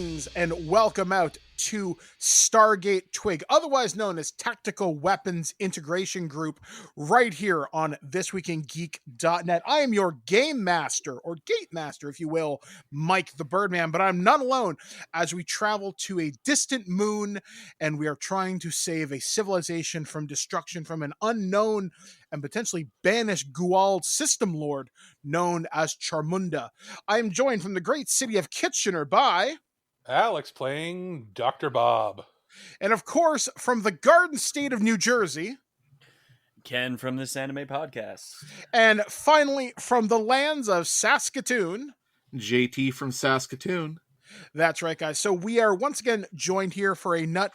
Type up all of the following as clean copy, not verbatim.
Greetings and welcome out to Stargate TWIG, otherwise known as Tactical Weapons Integration Group, right here on ThisWeekInGeek.net. I am your game master, or gate master, if you will, Mike the Birdman, but I'm not alone as we travel to a distant moon and we are trying to save a civilization from destruction from an unknown and potentially banished Guald system lord known as Charmunda. I am joined from the great city of Kitchener by Alex playing Dr. Bob. And of course, from the Garden State of New Jersey, Ken from this anime podcast. And finally, from the lands of Saskatoon, JT from Saskatoon. That's right, guys. So we are once again joined here for yet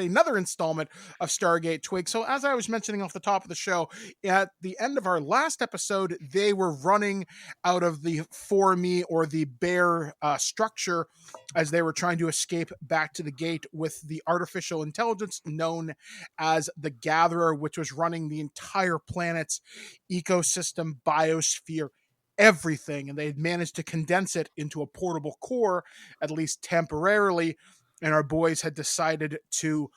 another installment of Stargate TWIG. So as I was mentioning off the top of the show, at the end of our last episode, they were running out of the For-Me or the bear structure as they were trying to escape back to the gate with the artificial intelligence known as the Gatherer, which was running the entire planet's ecosystem, biosphere, everything, and they had managed to condense it into a portable core, at least temporarily, and our boys had decided to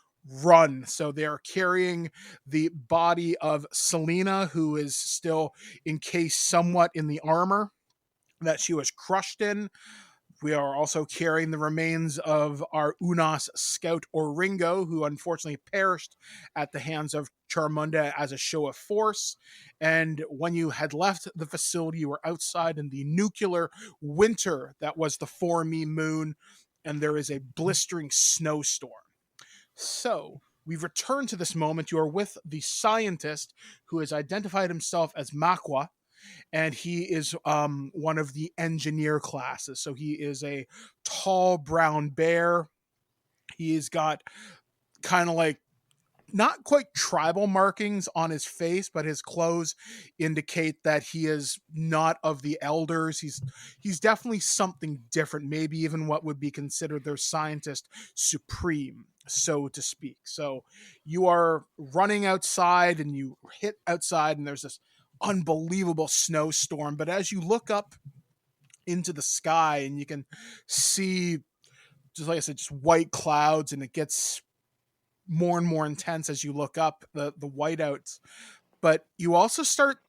run. So they are carrying the body of Selena, who is still encased somewhat in the armor that she was crushed in. We are also carrying the remains of our Unas scout Oringo, who unfortunately perished at the hands of Charmunda as a show of force. And when you had left the facility, you were outside in the nuclear winter that was the For-Me moon, and there is a blistering snowstorm. So we've returned to this moment. You are with the scientist who has identified himself as Makwa, and he is one of the engineer classes. So he is a tall brown bear. He's got kind of like not quite tribal markings on his face, but his clothes indicate that he is not of the elders. He's definitely something different, maybe even what would be considered their scientist supreme, so to speak. So you are running outside and you hit outside and there's this unbelievable snowstorm, but as you look up into the sky and you can see, just like I said, just white clouds, and it gets more and more intense as you look up the whiteouts, but you also start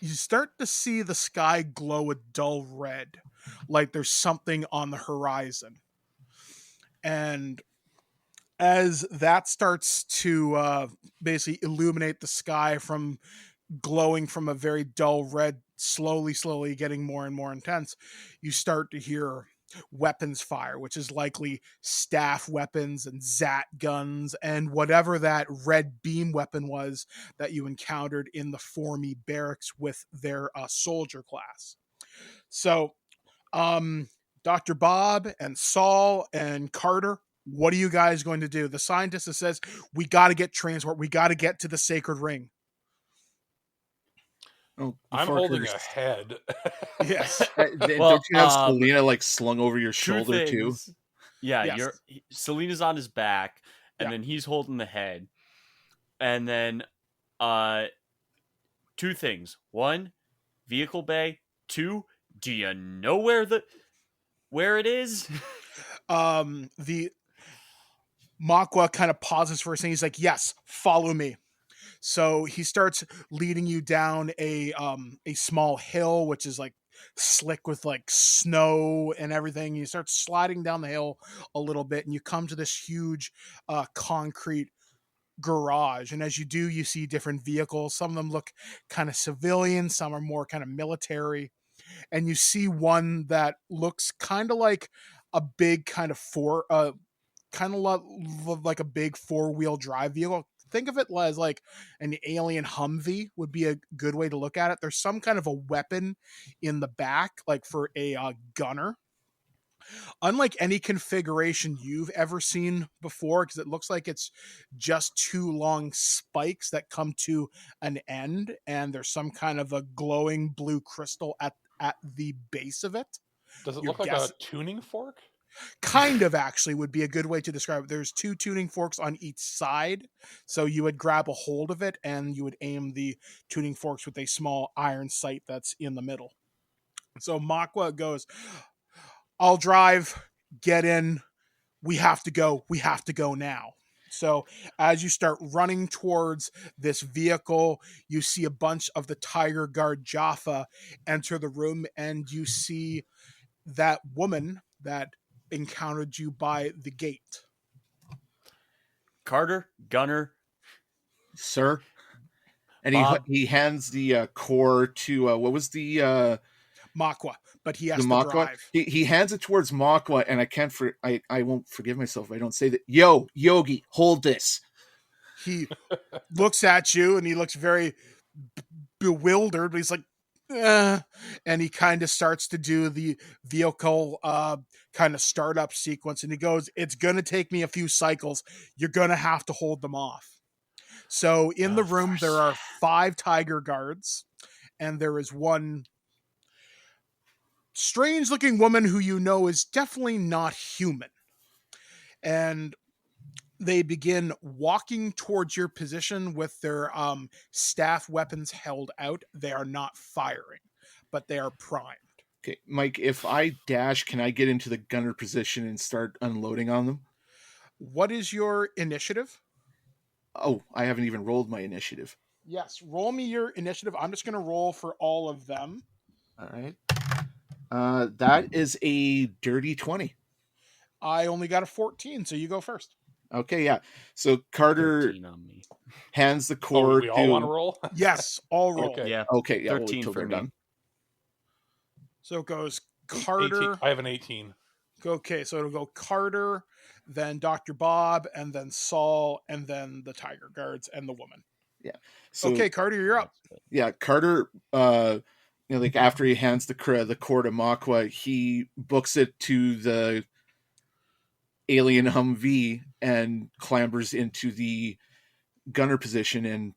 to see the sky glow a dull red, like there's something on the horizon. And as that starts to basically illuminate the sky from glowing from a very dull red, slowly getting more and more intense, you start to hear weapons fire, which is likely staff weapons and Zat guns and whatever that red beam weapon was that you encountered in the For-Me barracks with their soldier class. So, Dr. Bob and Saul and Carter, what are you guys going to do? The scientist says, we got to get transport. We got to get to the sacred ring. Oh, I'm holding a head. Yes. Don't you have Selena like slung over your shoulder too? Yeah, yes. Selena's on his back, and Yeah. then he's holding the head. And then two things. One, vehicle bay. Two, do you know where it is? The Makwa kind of pauses for a second. He's like, yes, follow me. So he starts leading you down a small hill, which is like slick with like snow and everything. You start sliding down the hill a little bit, and you come to this huge concrete garage. And as you do, you see different vehicles. Some of them look kind of civilian, some are more kind of military. And you see one that looks kind of like a big kind of like a big 4-wheel drive vehicle. Think of it as like an alien Humvee would be a good way to look at it. There's some kind of a weapon in the back, like for a gunner. Unlike any configuration you've ever seen before, because it looks like it's just two long spikes that come to an end, and there's some kind of a glowing blue crystal at the base of it. Does it look like a tuning fork? Kind of, actually, would be a good way to describe it. There's two tuning forks on each side, so you would grab a hold of it and you would aim the tuning forks with a small iron sight that's in the middle. So Makwa goes, I'll drive, get in. We have to go. We have to go now. So as you start running towards this vehicle, you see a bunch of the Tiger Guard Jaffa enter the room, and you see that woman that encountered you by the gate. Carter, Gunner, Sir. And Bob. he hands the core to what was the Makwa, but he has to Makwa. drive. He hands it towards Makwa, and I won't forgive myself if I don't say that. Yo, Yogi, hold this. He looks at you and he looks very bewildered, but he's like, and he kind of starts to do the vehicle kind of startup sequence, and he goes, it's gonna take me a few cycles. You're gonna have to hold them off. So in the room there are 5 Tiger Guards, and there is one strange looking woman who you know is definitely not human. And they begin walking towards your position with their staff weapons held out. They are not firing, but they are primed. Okay, Mike, if I dash, can I get into the gunner position and start unloading on them? What is your initiative? Oh, I haven't even rolled my initiative. Yes, roll me your initiative. I'm just going to roll for all of them. All right. That is a dirty 20. I only got a 14, so you go first. Okay, yeah. So Carter on me. hands the core we all want to roll? Yes, all roll. Okay. Yeah. Okay, yeah, 13 till for they're me. done. So it goes Carter. 18. I have an 18. Okay, so it'll go Carter, then Dr. Bob, and then Saul, and then the Tiger Guards and the woman. Yeah. So, okay, Carter, you're up. Yeah, Carter, like after he hands the core to Makwa, he books it to the alien Humvee and clambers into the gunner position. And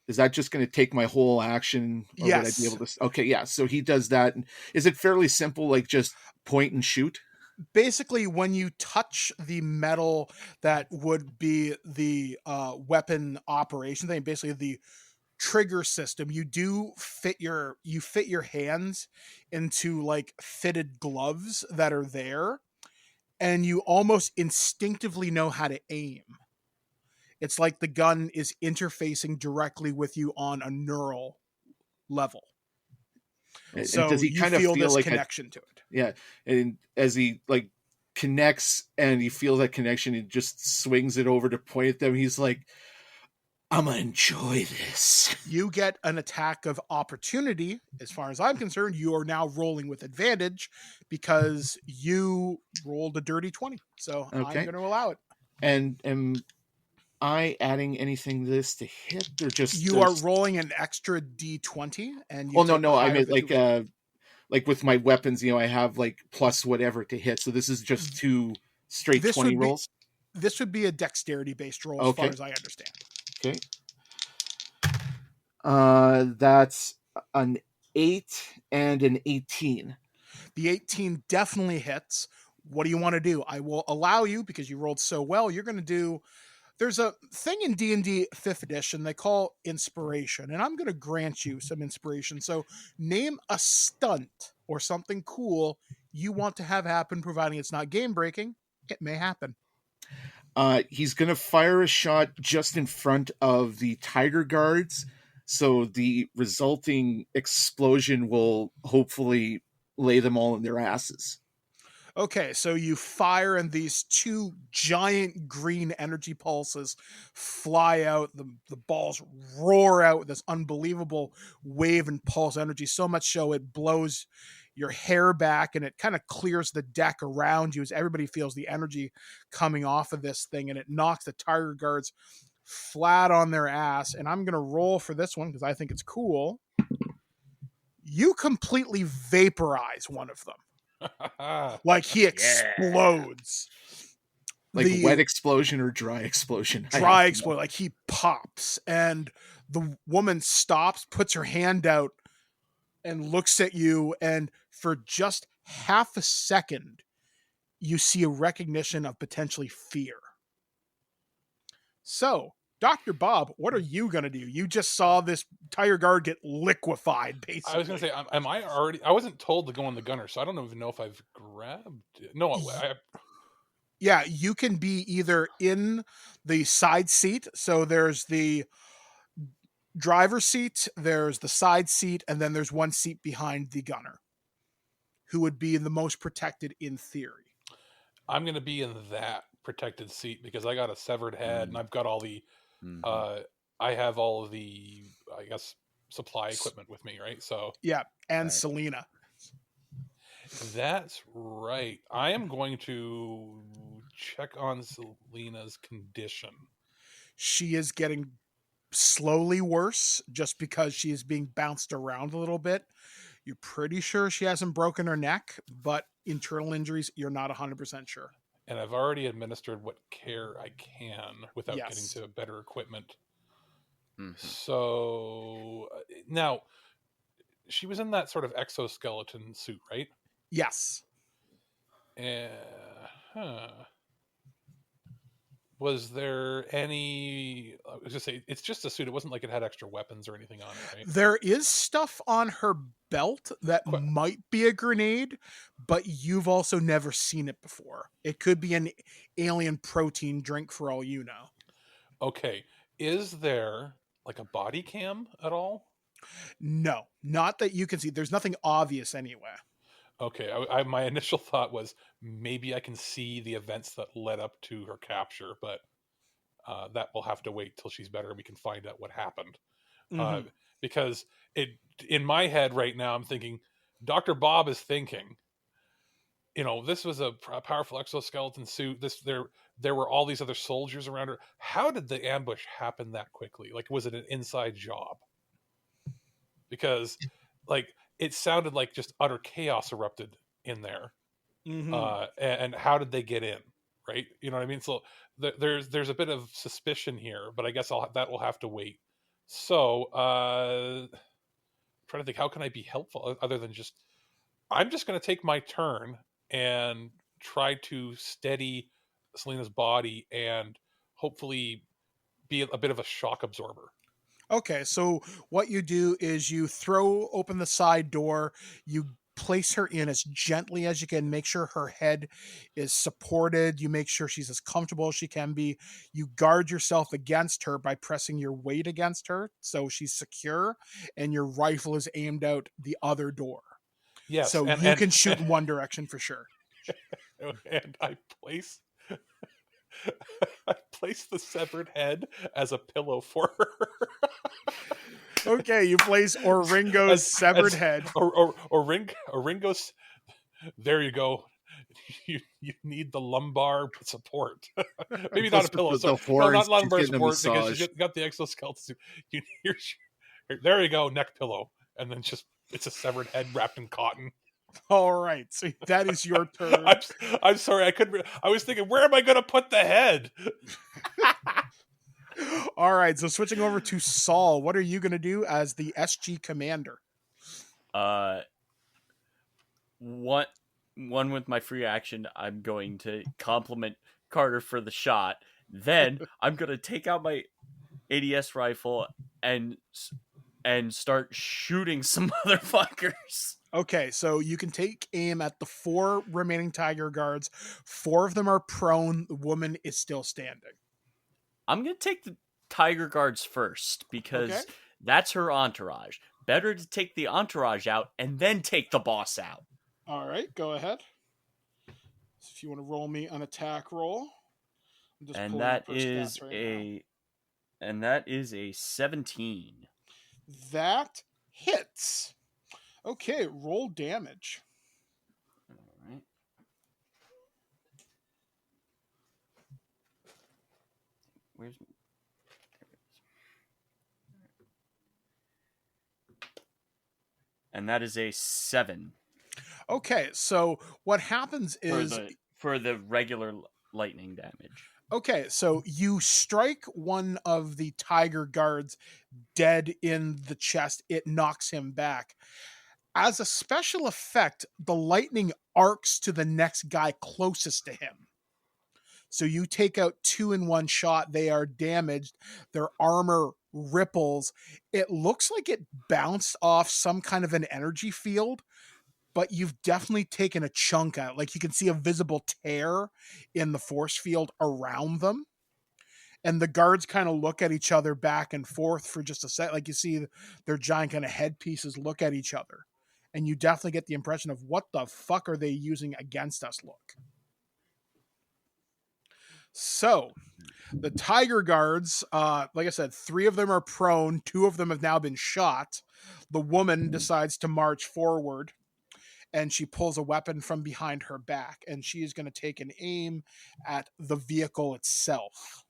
is that just going to take my whole action? Or yes. Would I be able to? Okay, yeah. So he does that. Is it fairly simple, like just point and shoot? Basically, when you touch the metal that would be the weapon operation thing, basically the trigger system, you do fit your hands into like fitted gloves that are there, and you almost instinctively know how to aim. It's like the gun is interfacing directly with you on a neural level. So does he you kind of feel feel this like connection to it. Yeah, and as he like connects and he feels that connection, he just swings it over to point at them. He's like, I'm gonna enjoy this. You get an attack of opportunity. As far as I'm concerned, you are now rolling with advantage because you rolled a dirty 20. So okay. I'm going to allow it. And am I adding anything to this to hit, or just you are rolling an extra D20? And you no. I mean like with my weapons, I have like plus whatever to hit. So this is just 2 straight 20 rolls. This would be a dexterity based roll, as far as I understand. Okay. That's an 8 and an 18. The 18 definitely hits. What do you want to do? I will allow you, because you rolled so well, you're going to do... There's a thing in D&D 5th edition they call inspiration, and I'm going to grant you some inspiration. So name a stunt or something cool you want to have happen, providing it's not game-breaking. It may happen. He's going to fire a shot just in front of the Tiger Guards, so the resulting explosion will hopefully lay them all in their asses. Okay, so you fire and these 2 giant green energy pulses fly out. The balls roar out with this unbelievable wave and pulse energy, so much so it blows your hair back and it kind of clears the deck around you as everybody feels the energy coming off of this thing, and it knocks the Tiger Guards flat on their ass. And I'm going to roll for this one because I think it's cool. You completely vaporize one of them. Like he explodes. Like wet explosion or dry explosion? Dry explosion. Like he pops, and the woman stops, puts her hand out, and looks at you, and for just half a second, you see a recognition of potentially fear. So, Dr. Bob, what are you going to do? You just saw this Tiger Guard get liquefied, basically. I was going to say, am I already... I wasn't told to go on the gunner, so I don't even know if I've grabbed it. No, Yeah, you can be either in the side seat, so there's the driver's seat, there's the side seat, and then there's one seat behind the gunner, who would be the most protected in theory. I'm going to be in that protected seat because I got a severed head and I've got all the... I have all of the, I guess, supply equipment with me, right? So yeah, and Selena. That's right. I am going to check on Selena's condition. She is getting slowly worse just because she is being bounced around a little bit. You're pretty sure she hasn't broken her neck, but internal injuries, you're not 100% sure. And I've already administered what care I can without getting to better equipment. So now she was in that sort of exoskeleton suit, right? Yes. Was there any... I was going to say, it's just a suit. It wasn't like it had extra weapons or anything on it, right? There is stuff on her belt that might be a grenade, but you've also never seen it before. It could be an alien protein drink for all you know. Okay. Is there like a body cam at all? No, not that you can see. There's nothing obvious anyway. Okay, my initial thought was maybe I can see the events that led up to her capture, but that will have to wait till she's better and we can find out what happened. Because in my head right now, I'm thinking, Dr. Bob is thinking, this was a powerful exoskeleton suit. There were all these other soldiers around her. How did the ambush happen that quickly? Like, was it an inside job? Because, it sounded like just utter chaos erupted in there. And how did they get in? Right? You know what I mean? So there's a bit of suspicion here, but I guess that will have to wait. So, trying to think, how can I be helpful other than I'm just going to take my turn and try to steady Selena's body and hopefully be a bit of a shock absorber. Okay, so what you do is you throw open the side door, you place her in as gently as you can, make sure her head is supported, you make sure she's as comfortable as she can be. You guard yourself against her by pressing your weight against her so she's secure, and your rifle is aimed out the other door. Yes. So you can shoot in one direction for sure. And I place the severed head as a pillow for her. Okay, you place Oringo's severed head. Oringo's. There you go. You need the lumbar support. Maybe not a pillow. Not lumbar support because you got the exoskeleton. There you go, neck pillow, and then it's a severed head wrapped in cotton. All right, so that is your turn. I'm sorry, I was thinking, where am I going to put the head? All right, so switching over to Saul, what are you going to do as the SG commander? One with my free action, I'm going to compliment Carter for the shot. Then I'm going to take out my ADS rifle and start shooting some motherfuckers. Okay, so you can take aim at the 4 remaining Tiger Guards. 4 of them are prone. The woman is still standing. I'm going to take the Tiger Guards first because that's her entourage. Better to take the entourage out and then take the boss out. All right, go ahead. So if you want to roll me an attack roll. And that is a 17. That hits. Okay, roll damage. All right. Where's... And that is a 7. Okay, so what happens is... For the regular lightning damage. Okay, so you strike one of the Tiger Guards dead in the chest. It knocks him back. As a special effect, the lightning arcs to the next guy closest to him. So you take out 2 in one shot. They are damaged. Their armor ripples. It looks like it bounced off some kind of an energy field, but you've definitely taken a chunk out. Like you can see a visible tear in the force field around them. And the guards kind of look at each other back and forth for just a sec. Like you see their giant kind of headpieces look at each other. And you definitely get the impression of what the fuck are they using against us look. So the Tiger Guards, like I said, 3 of them are prone. 2 of them have now been shot. The woman decides to march forward, and she pulls a weapon from behind her back, and she is going to take an aim at the vehicle itself.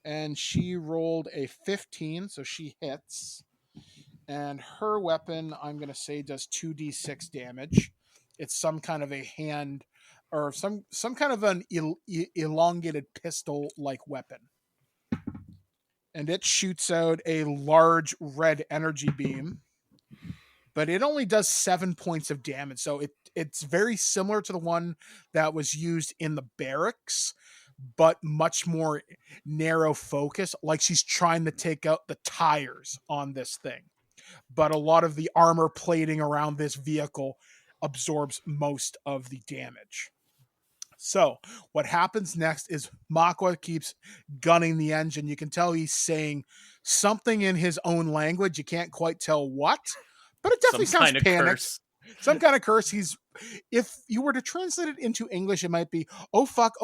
And she rolled a 15, so she hits. And her weapon, I'm going to say, does 2d6 damage. It's some kind of a hand, or some kind of an elongated pistol-like weapon. And it shoots out a large red energy beam. But it only does 7 points of damage. So it's very similar to the one that was used in the barracks, but much more narrow focus. Like she's trying to take out the tires on this thing. But a lot of the armor plating around this vehicle absorbs most of the damage. So what happens next is Makwa keeps gunning the engine. You can tell he's saying something in his own language. You can't quite tell what, but it definitely sounds panicked. Some kind of curse. If you were to translate it into English, it might be, oh fuck,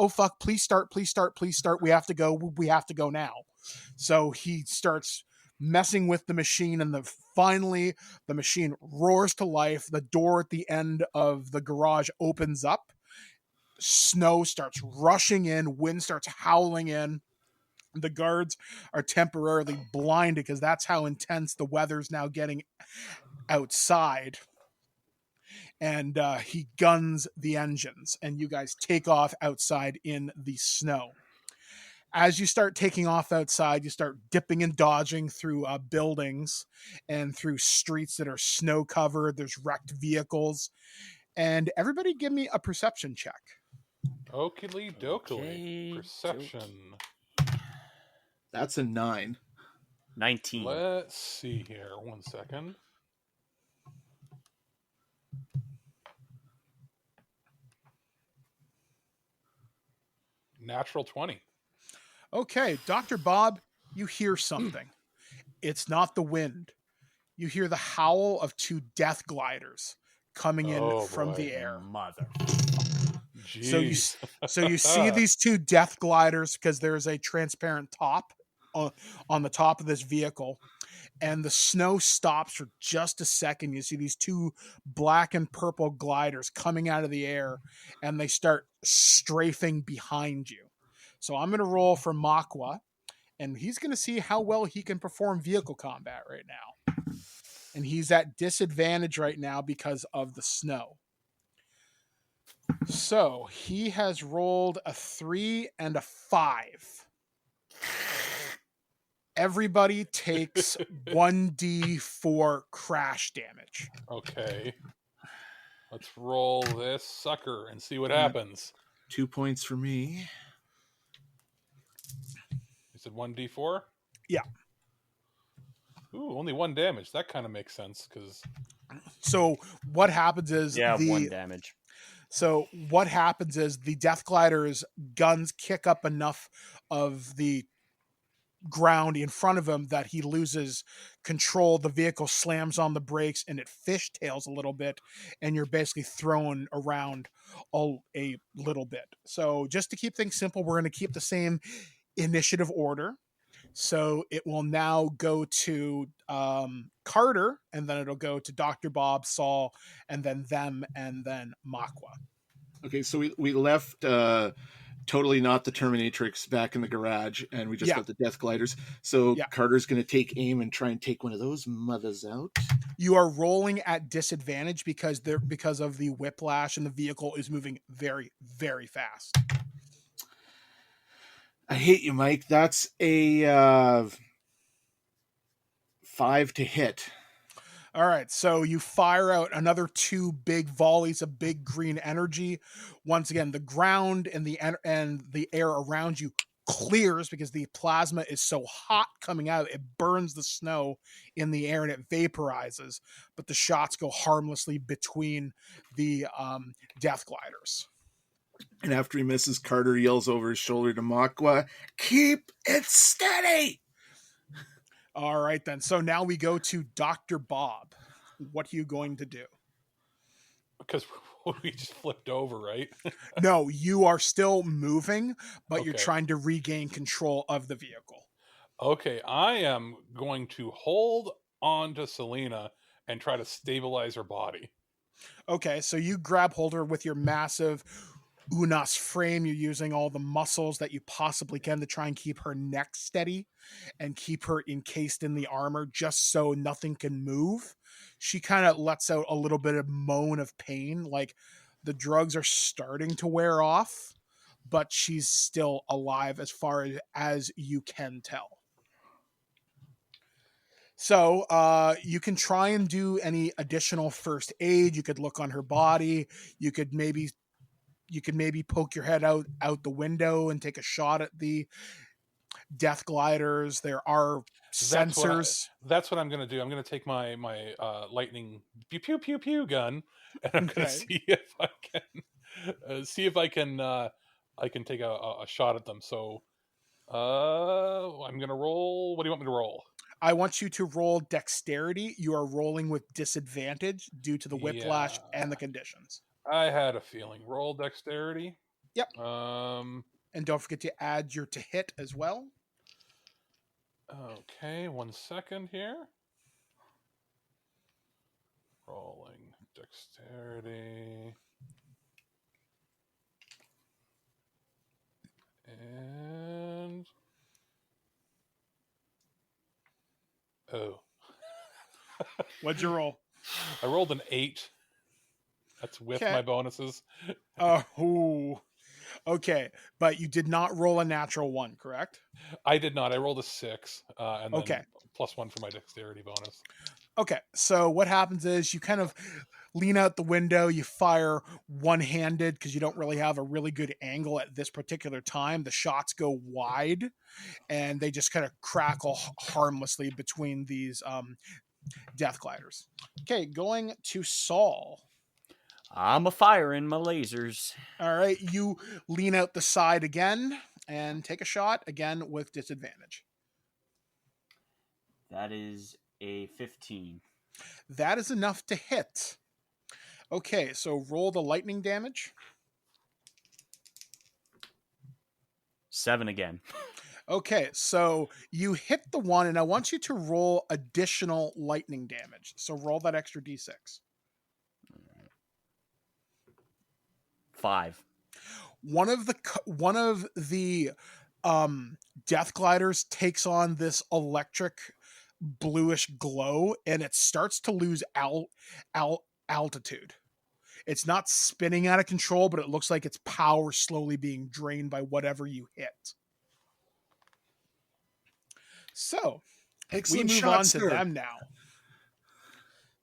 please start, we have to go now. So he starts messing with the machine, and finally the machine roars to life. The door at the end of the garage opens up. Snow starts rushing in, wind starts howling in. The guards are temporarily blinded because that's how intense the weather's now getting outside. And he guns the engines, and you guys take off outside in the snow. As you start taking off outside, you start dipping and dodging through buildings and through streets that are snow covered. There's wrecked vehicles. And everybody give me a perception check. Oakley dokily. Okay, Perception. That's a 9. 19. Let's see here. 1 second. Natural 20. Okay, Dr. Bob, you hear something. It's not the wind. You hear the howl of 2 death gliders coming in from the air. Mother. Jeez. So you see these 2 death gliders because there's a transparent top on the top of this vehicle, and the snow stops for just a second. You see these 2 black and purple gliders coming out of the air, and they start strafing behind you. So I'm going to roll for Makwa, and he's going to see how well he can perform vehicle combat right now. And he's at disadvantage right now because of the snow. So he has rolled a 3 and a 5. Everybody takes 1d4 crash damage. Okay. Let's roll this sucker and see what happens. 2 points for me. You said 1d4? Yeah. Ooh, only 1 damage. That kind of makes sense because. So what happens is 1 damage. So what happens is the Death Glider's guns kick up enough of the ground in front of him that he loses control. The vehicle slams on the brakes and it fishtails a little bit, and you're basically thrown around a little bit. So just to keep things simple, we're going to keep the same initiative order. So it will now go to Carter, and then it'll go to Dr. Bob, Saul, and then them, and then Makwa. Okay, so we left Totally Not the Terminatrix back in the garage, and we just got the Death Gliders. So Carter's going to take aim and try and take one of those mothers out. You are rolling at disadvantage because of the whiplash, and the vehicle is moving very, very fast. I hate you, Mike. That's a 5 to hit. All right, so you fire out another 2 big volleys of big green energy. Once again, the ground and the air around you clears because the plasma is so hot coming out, it burns the snow in the air and it vaporizes. But the shots go harmlessly between the death gliders. And after he misses, Carter yells over his shoulder to Makwa, "Keep it steady!" All right, then. So now we go to Dr. Bob. What are you going to do? Because we just flipped over, right? No, you are still moving, but you're Okay. trying to regain control of the vehicle. Okay, I am going to hold on to Selena and try to stabilize her body. Okay, so you grab hold of her with your massive Unas frame. You're using all the muscles that you possibly can to try and keep her neck steady and keep her encased in the armor just so nothing can move. She kind of lets out a little bit of moan of pain, like the drugs are starting to wear off, but she's still alive as far as you can tell. So you can try and do any additional first aid. You could look on her body. You could maybe poke your head out the window and take a shot at the death gliders. There are sensors. That's what I'm going to do. I'm going to take my lightning pew pew pew pew gun, and I'm going to see if I can take a shot at them. So I'm going to roll. What do you want me to roll? I want you to roll dexterity. You are rolling with disadvantage due to the whiplash and the conditions. I had a feeling. Roll dexterity. Yep. And don't forget to add your to hit as well. Okay, 1 second here. Rolling dexterity. And What'd you roll? I rolled an 8. That's with my bonuses. Okay, but you did not roll a natural 1, correct? I did not. I rolled a 6, and okay. Then +1 for my dexterity bonus. Okay, so what happens is you kind of lean out the window, you fire one-handed because you don't really have a really good angle at this particular time. The shots go wide, and they just kind of crackle harmlessly between these death gliders. Okay, going to Saul. I'm a-firing my lasers. All right, you lean out the side again and take a shot, again with disadvantage. That is a 15. That is enough to hit. Okay, so roll the lightning damage. 7 again. Okay, so you hit the one, and I want you to roll additional lightning damage. So roll that extra d6. 5. One of the death gliders takes on this electric bluish glow, and it starts to lose altitude. It's not spinning out of control, but it looks like its power slowly being drained by whatever you hit. So, Excellent we move shot, on sir. to them now.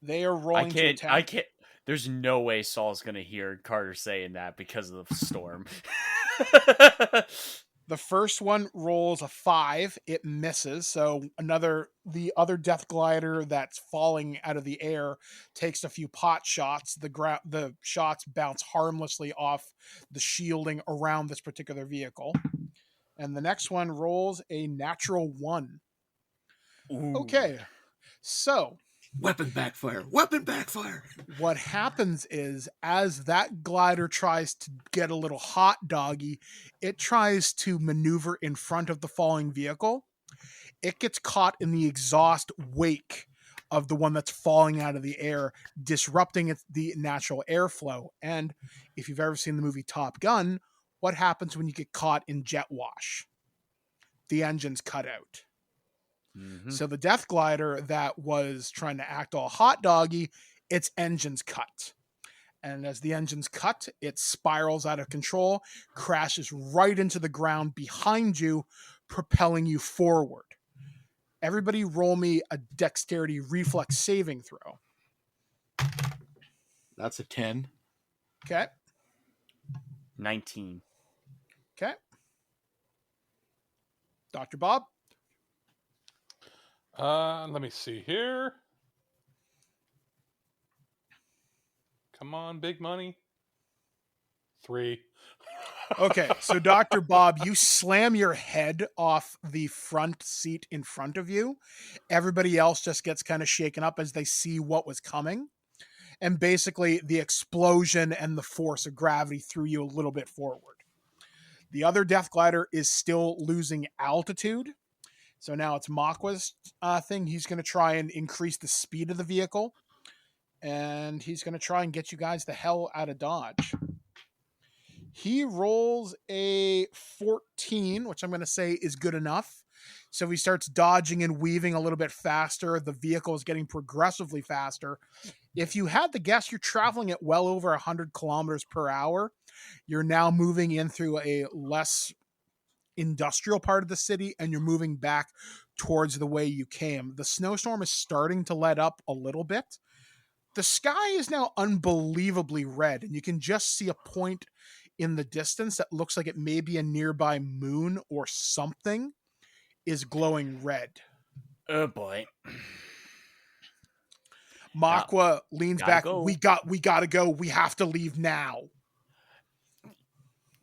They are rolling to attack. I can't. There's no way Saul's going to hear Carter saying that because of the storm. The first one rolls a 5. It misses. So the other death glider that's falling out of the air takes a few pot shots. The shots bounce harmlessly off the shielding around this particular vehicle. And the next one rolls a natural 1. Ooh. Okay. So Weapon backfire. what happens is, as that glider tries to get a little hot doggy, it tries to maneuver in front of the falling vehicle. It gets caught in the exhaust wake of the one that's falling out of the air, disrupting the natural airflow. And if you've ever seen the movie Top Gun, what happens when you get caught in jet wash? The engine's cut out. Mm-hmm. So the death glider that was trying to act all hot doggy, its engine's cut. And as the engine's cut, it spirals out of control, crashes right into the ground behind you, propelling you forward. Everybody roll me a dexterity reflex saving throw. That's a 10. Okay. 19. Okay. Dr. Bob? Let me see here. Come on, big money. 3. Okay, so Dr. Bob, you slam your head off the front seat in front of you. Everybody else just gets kind of shaken up as they see what was coming. And basically, the explosion and the force of gravity threw you a little bit forward. The other Death Glider is still losing altitude. So now it's Makwa's thing. He's going to try and increase the speed of the vehicle. And he's going to try and get you guys the hell out of Dodge. He rolls a 14, which I'm going to say is good enough. So he starts dodging and weaving a little bit faster. The vehicle is getting progressively faster. If you had to guess, you're traveling at well over 100 kilometers per hour. You're now moving in through a less industrial part of the city, and you're moving back towards the way you came. The snowstorm is starting to let up a little bit. The sky is now unbelievably red, and you can just see a point in the distance that looks like it may be a nearby moon or something is glowing red. Oh boy. Makwa leans back. Go. We gotta go. We have to leave now.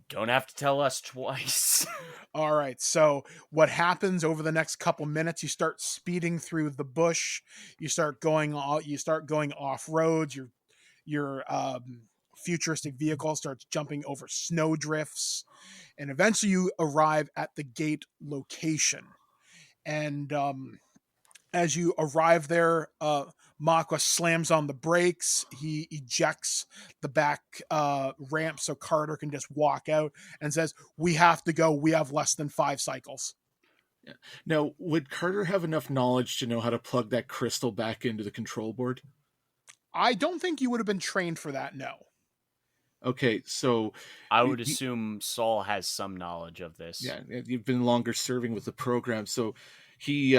Don't have to tell us twice. All right. So what happens over the next couple minutes? You start speeding through the bush. You start going off roads. Your futuristic vehicle starts jumping over snow drifts, and eventually you arrive at the gate location. And as you arrive there, Makwa slams on the brakes. He ejects the back ramp so Carter can just walk out and says, "We have to go. We have less than 5 cycles." Yeah. Now, would Carter have enough knowledge to know how to plug that crystal back into the control board? I don't think you would have been trained for that, no. Okay, so I would assume Saul has some knowledge of this. Yeah, you've been longer serving with the program, so he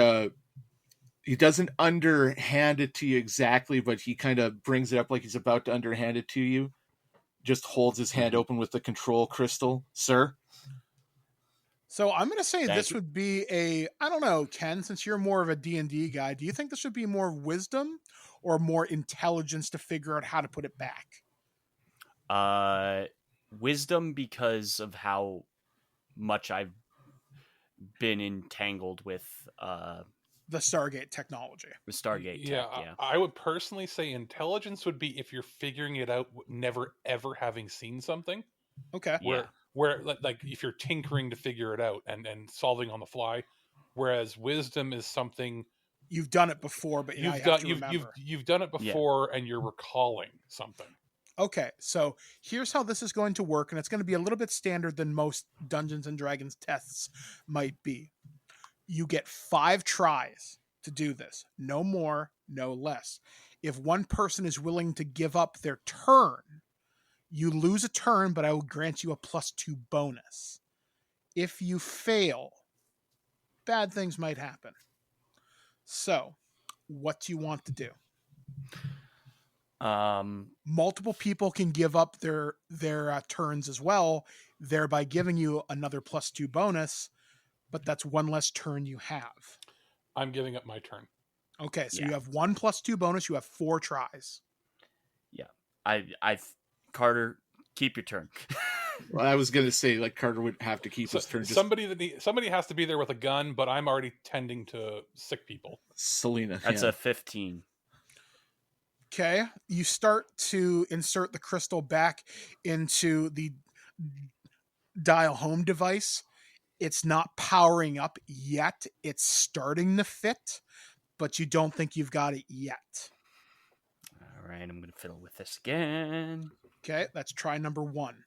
doesn't underhand it to you exactly, but he kind of brings it up like he's about to underhand it to you. Just holds his hand open with the control crystal, sir. So I'm going to say Thank this you. would be I don't know, Ken, since you're more of a D&D guy, do you think this would be more wisdom or more intelligence to figure out how to put it back? Wisdom, because of how much I've been entangled with The Stargate technology. the Stargate tech. Yeah. I would personally say intelligence would be if you're figuring it out, never ever having seen something. Okay. Where like if you're tinkering to figure it out and solving on the fly, whereas wisdom is something You've done it before, but you've done it before, and you're recalling something. Okay, so here's how this is going to work, and it's going to be a little bit standard than most Dungeons and Dragons tests might be. You get 5 tries to do this. No more, no less. If one person is willing to give up their turn, you lose a turn, but I will grant you a +2 bonus. If you fail, bad things might happen. So, what do you want to do? Multiple people can give up their turns as well, thereby giving you another +2 bonus, but that's one less turn you have. I'm giving up my turn. Okay, so you have 1 +2 bonus. You have 4 tries. Yeah, I Carter, keep your turn. Well, I was going to say, like, Carter would have to keep his turn. Somebody has to be there with a gun, but I'm already tending to sick people. Selena. That's a 15. Okay, you start to insert the crystal back into the dial home device. It's not powering up yet. It's starting to fit, but you don't think you've got it yet. All right, I'm going to fiddle with this again. Okay, that's try number 1.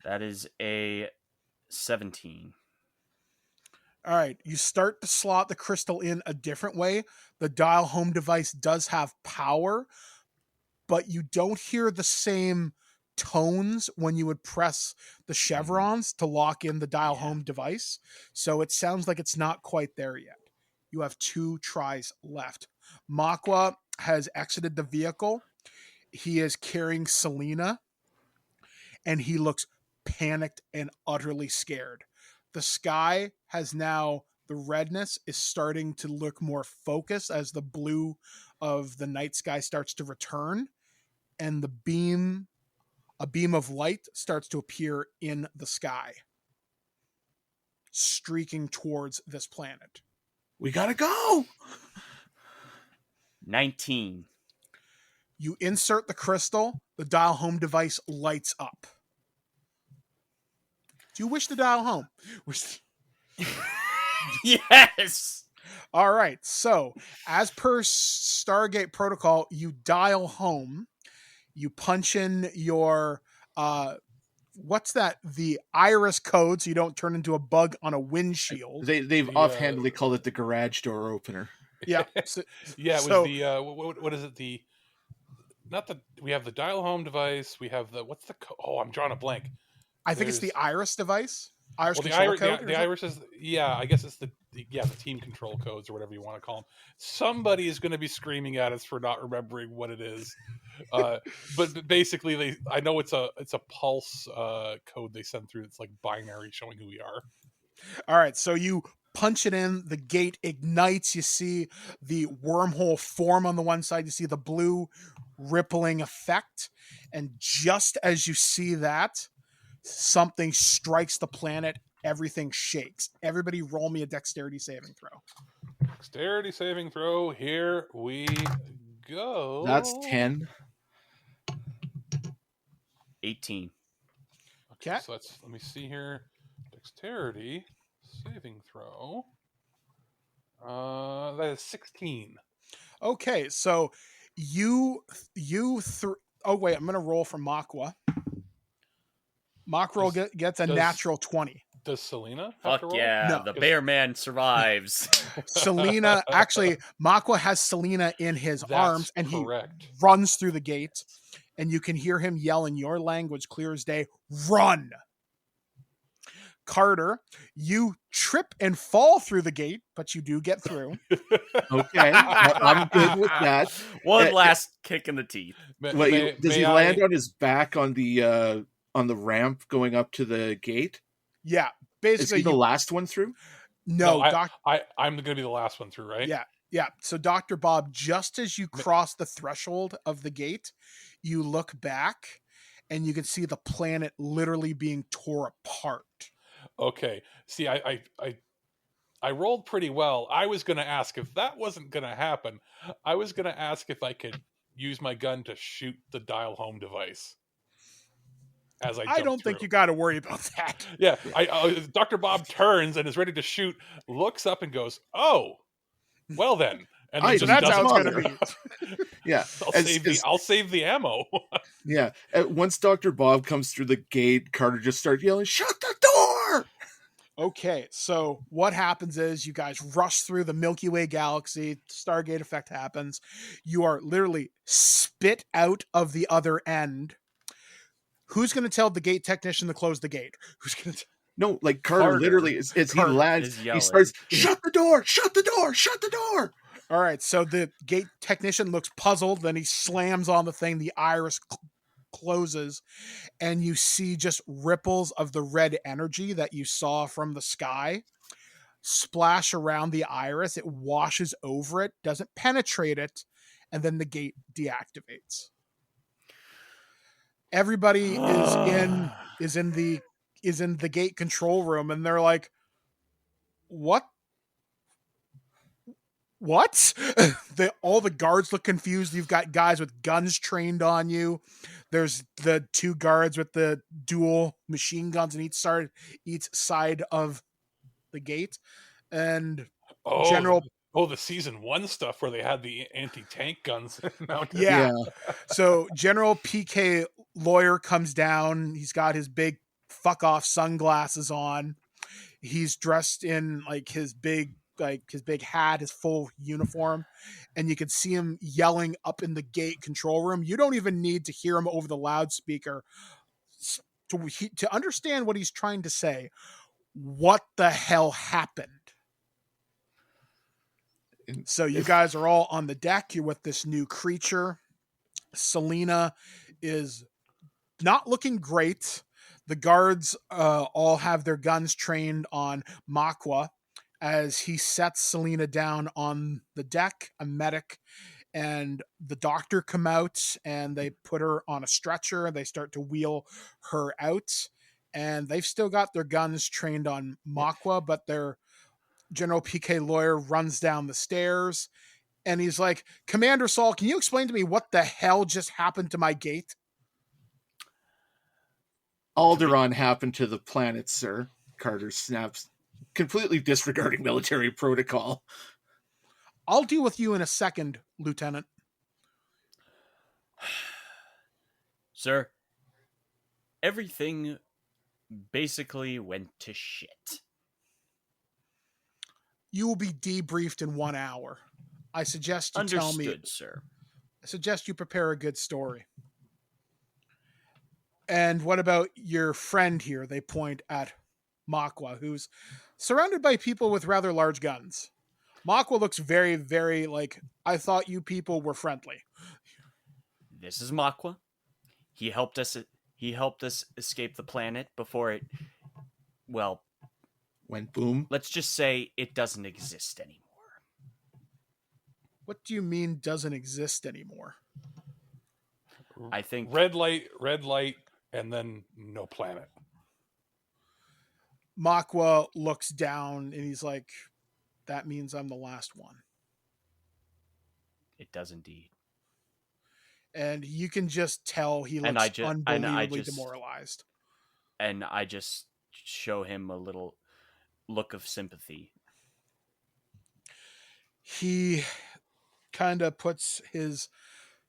That is a 17. All right, you start to slot the crystal in a different way. The dial home device does have power, but you don't hear the same tones when you would press the chevrons to lock in the dial home device. So it sounds like it's not quite there yet. You have 2 tries left. Makwa has exited the vehicle. He is carrying Selena, and he looks panicked and utterly scared. The sky has now, the redness is starting to look more focused as the blue of the night sky starts to return, and a beam of light starts to appear in the sky, streaking towards this planet. We gotta go. 19. You insert the crystal, the dial home device lights up. Do you wish to dial home? Yes! All right, so as per Stargate protocol, you dial home, you punch in your, what's that? The iris code, so you don't turn into a bug on a windshield. They've offhandedly called it the garage door opener. Yeah. Yeah, it was the, what is it? We have the dial home device, we have what's the, I'm drawing a blank. I think it's the iris device. Iris the control code. The iris is, I guess it's the team control codes or whatever you want to call them. Somebody is going to be screaming at us for not remembering what it is. But basically, I know it's a pulse code they send through. It's like binary showing who we are. All right, so you punch it in, the gate ignites, you see the wormhole form on the one side, you see the blue rippling effect, and just as you see that, something strikes the planet, everything shakes. Everybody roll me a dexterity saving throw. Dexterity saving throw, here we go. That's 10. 18. Okay. So let me see here. Dexterity saving throw. That is 16. Okay, so oh wait, I'm gonna roll for Makwa. Makwa gets a natural 20. Does Selena have Fuck to roll? yeah, No. the bear man survives. Selena, actually, Makwa has Selena in his arms, and correct. He runs through the gate, and you can hear him yell in your language, clear as day, "Run!" Carter, you trip and fall through the gate, but you do get through. Okay, I'm good with that. One last kick in the teeth. Does he land on his back on the ramp going up to the gate? Yeah, basically. Is he the last one through? No, I'm going to be the last one through, right? Yeah. So Dr. Bob, just as you cross the threshold of the gate, you look back and you can see the planet literally being tore apart. Okay. See, I rolled pretty well. I was going to ask if that wasn't going to happen. I was going to ask if I could use my gun to shoot the dial home device. I don't think you got to worry about that. Yeah, Dr. Bob turns and is ready to shoot, looks up and goes, "Oh, well then." And then so that's how it's going to be. Yeah, I'll save the ammo. Yeah, once Dr. Bob comes through the gate, Carter just starts yelling, "Shut the door!" Okay, so what happens is you guys rush through the Milky Way galaxy, Stargate effect happens. You are literally spit out of the other end. Who's going to tell the gate technician to close the gate? Who's going to? No, like Carter literally, as he lands, he starts, "Shut the door! Shut the door! Shut the door!" All right, so the gate technician looks puzzled, then he slams on the thing, the iris closes, and you see just ripples of the red energy that you saw from the sky splash around the iris. It washes over it, doesn't penetrate it, and then the gate deactivates. Everybody is in the gate control room, and they're like, what? All the guards look confused. You've got guys with guns trained on you. There's the 2 guards with the dual machine guns on each side of the gate. And the season 1 stuff where they had the anti-tank guns mounted. Yeah. So General PK Lawyer comes down. He's got his big fuck off sunglasses on. He's dressed in like his big his big hat, his full uniform, and you could see him yelling up in the gate control room. You don't even need to hear him over the loudspeaker to understand what he's trying to say. What the hell happened? So you guys are all on the deck. You're with this new creature. Selena is not looking great. The guards all have their guns trained on Makwa as he sets Selena down on the deck. A medic and the doctor come out and they put her on a stretcher. They start to wheel her out, and they've still got their guns trained on Makwa, but their General PK Lawyer runs down the stairs and he's like, Commander Saul, can you explain to me what the hell just happened to my gate? Alderaan happened to the planet, sir. Carter snaps, completely disregarding military protocol. I'll deal with you in a second, Lieutenant. Sir, everything basically went to shit. You will be debriefed in 1 hour. I suggest you tell me. Understood, sir. I suggest you prepare a good story. And what about your friend here? They point at Makwa, who's surrounded by people with rather large guns. Makwa looks very, very like, I thought you people were friendly. This is Makwa. He helped us escape the planet before it, well, went boom. Let's just say it doesn't exist anymore. What do you mean doesn't exist anymore? I think red light, and then no planet. Makwa looks down and he's like, that means I'm the last one. It does indeed. And you can just tell he looks unbelievably demoralized. And I just show him a little look of sympathy. He kind of puts his...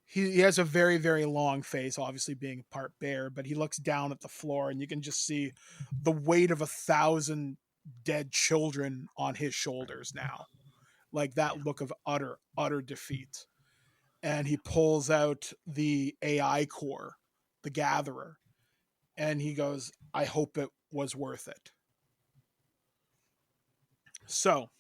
He has a very, very long face, obviously being part bear, but he looks down at the floor and you can just see the weight of 1,000 dead children on his shoulders now. Like that look of utter defeat. And he pulls out the AI core, the Gatherer, and he goes, I hope it was worth it. So,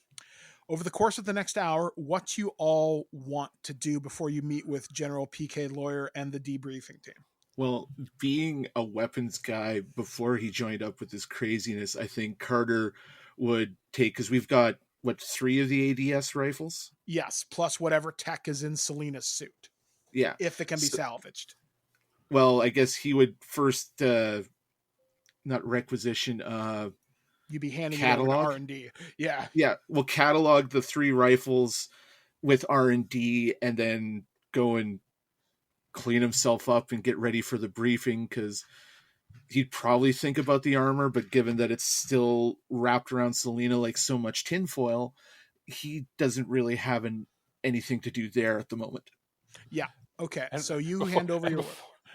over the course of the next hour, what you all want to do before you meet with General PK Lawyer and the debriefing team? Well, being a weapons guy before he joined up with this craziness, I think Carter would take, because we've got, 3 of the ADS rifles? Yes, plus whatever tech is in Selena's suit. Yeah. If it can be salvaged. Well, I guess he would first, not requisition, you'd be handing catalog? it over to R&D. Yeah. Yeah, we'll catalog the 3 rifles with R&D and then go and clean himself up and get ready for the briefing, because he'd probably think about the armor, but given that it's still wrapped around Selena like so much tinfoil, he doesn't really have anything to do there at the moment. Yeah. Okay. And so you hand over your...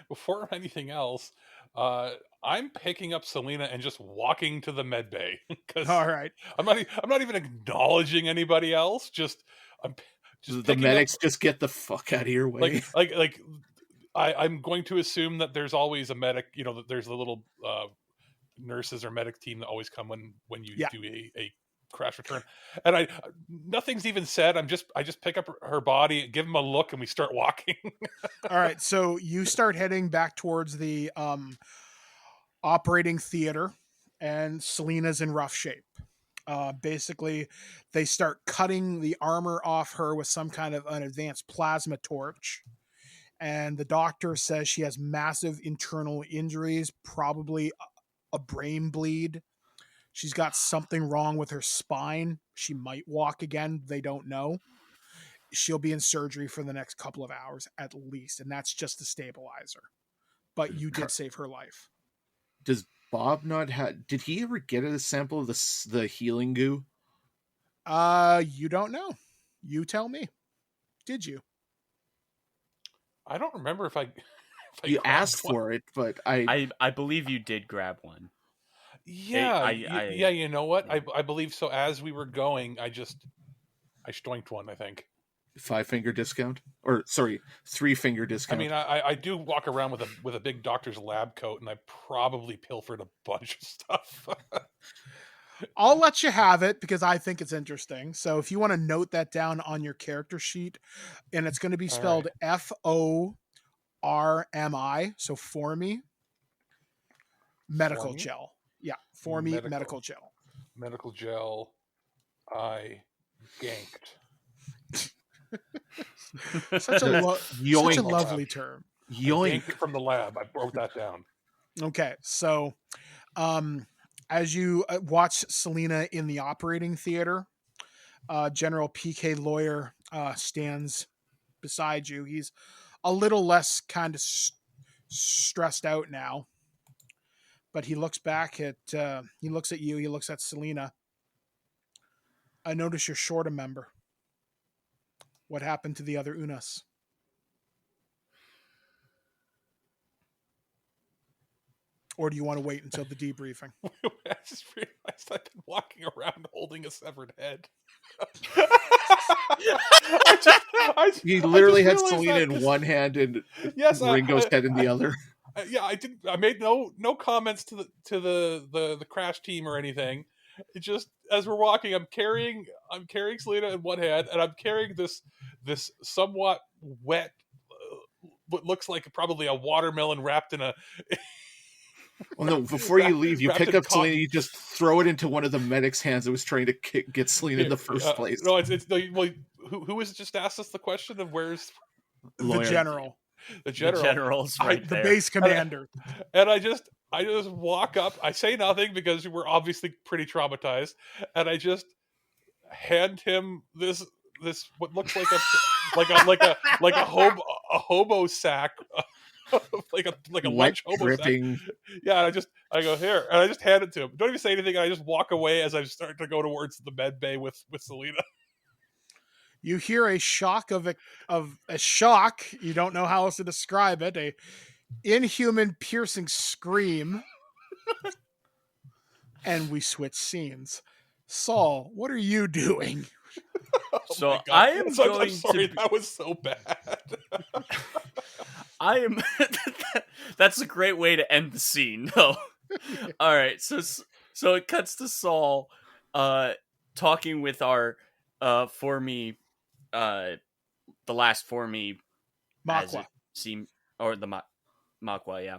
Before anything else, I'm picking up Selena and just walking to the med bay. All right. I'm not even acknowledging anybody else. I'm just the medics just get the fuck out of your way. I'm going to assume that there's always a medic. You know, that there's the little nurses or medic team that always come when you do a crash return. And nothing's even said. I just pick up her body, give him a look, and we start walking. All right. So you start heading back towards the operating theater, and Selena's in rough shape. Basically, they start cutting the armor off her with some kind of an advanced plasma torch. And the doctor says she has massive internal injuries, probably a brain bleed. She's got something wrong with her spine. She might walk again. They don't know. She'll be in surgery for the next couple of hours at least, and that's just the stabilizer. But you did save her life. Does Bob not have... Did he ever get a sample of the healing goo? You don't know. You tell me. Did you? I don't remember if I you asked for it, but I believe you did grab one. Yeah, I yeah. You know what? yeah. I believe so. As we were going, I stoinked one. I think. 5-finger discount, or sorry, 3-finger I discount. mean, I do walk around with a big doctor's lab coat, and I probably pilfered a bunch of stuff. I'll let you have it because I think it's interesting. So if you want to note that down on your character sheet, and it's going to be All spelled right. FORMI, so for me, medical Formy? gel. Yeah, for me, medical gel. Medical gel. I ganked. Such a Yoink. lovely term. I Yoink. ganked it from the lab. I wrote that down. Okay, so as you watch Selena in the operating theater, General PK Lawyer stands beside you. He's a little less kind of stressed out now, but he looks back at he looks at you. He looks at Selena. I notice you're short a member. What happened to the other Unas? Or do you want to wait until the debriefing? I just realized I've been walking around holding a severed head. He literally had realized Selena that in 'cause- one hand and Yes, Ringo's head in the other. Yeah, I didn't. I made no comments to the crash team or anything. It just, as we're walking, I'm carrying Selena in one hand, and I'm carrying this somewhat wet, what looks like probably a watermelon wrapped in a. Well, no, before you leave, you wrapped pick in up cotton. Selena, you just throw it into one of the medic's hands that was trying to get Selena in the first place. No, it's well, who was just asked us the question of where's The general. the general? The general's right The there. base commander. And I just walk up. I say nothing because we're obviously pretty traumatized, and I just hand him this what looks like a hobo sack, like a Wet, lunch hobo dripping. sack. Yeah, and I go here, and I just hand it to him. Don't even say anything. And I just walk away as I start to go towards the med bay with Selena. You hear a shock of a shock. You don't know how else to describe it. A inhuman, piercing scream. And we switch scenes. Saul, what are you doing? So my God. I am I'm going sorry, to. that was so bad. I am. That's a great way to end the scene, though. All right, so it cuts to Saul, talking with our, for me, the last for me, as Makwa. it seemed, or the Makwa, yeah,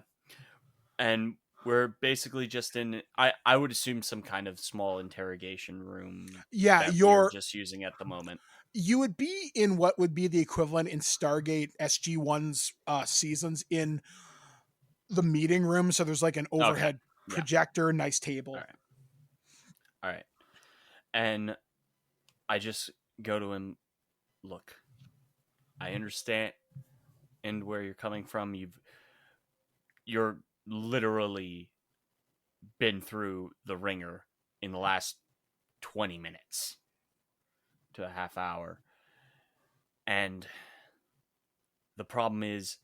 and we're basically just in. I would assume some kind of small interrogation room. Yeah, that we're just using at the moment. You would be in what would be the equivalent in Stargate SG-1's seasons in the meeting room. So there's like an overhead projector, nice table. All right. And I just go to him. Look, I understand where you're coming from. You're literally been through the ringer in the last 20 minutes to a half hour. And the problem is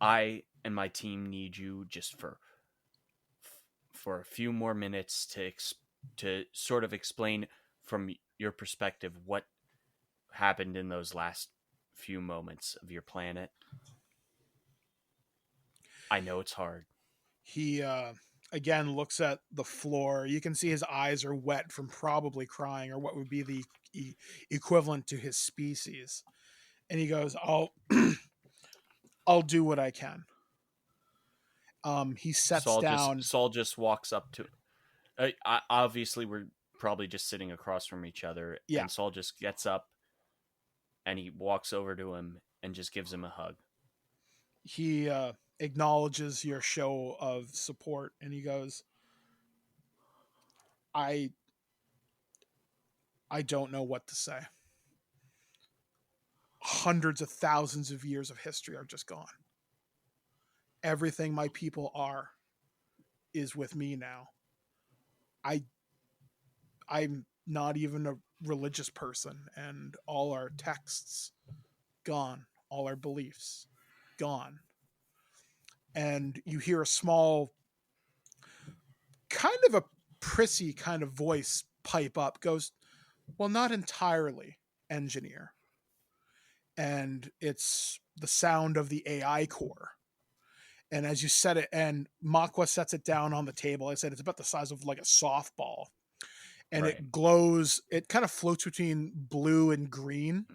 I and my team need you just for a few more minutes to sort of explain from your perspective what happened in those last few moments of your planet. I know it's hard. He again looks at the floor. You can see his eyes are wet from probably crying, or what would be the equivalent to his species. And he goes, I'll do what I can. He sets down. Saul just walks up to. Obviously, we're probably just sitting across from each other. Yeah. And Saul just gets up, and he walks over to him and just gives him a hug. He acknowledges your show of support, and he goes, I don't know what to say. Hundreds of thousands of years of history are just gone. Everything my people are is with me now. I'm not even a religious person, and all our texts gone, all our beliefs gone. And you hear a small kind of a prissy kind of voice pipe up, goes, well, not entirely, engineer. And it's the sound of the AI core. And as you set it, and Makwa sets it down on the table, I said it's about the size of like a softball. And it glows, it kind of floats between blue and green.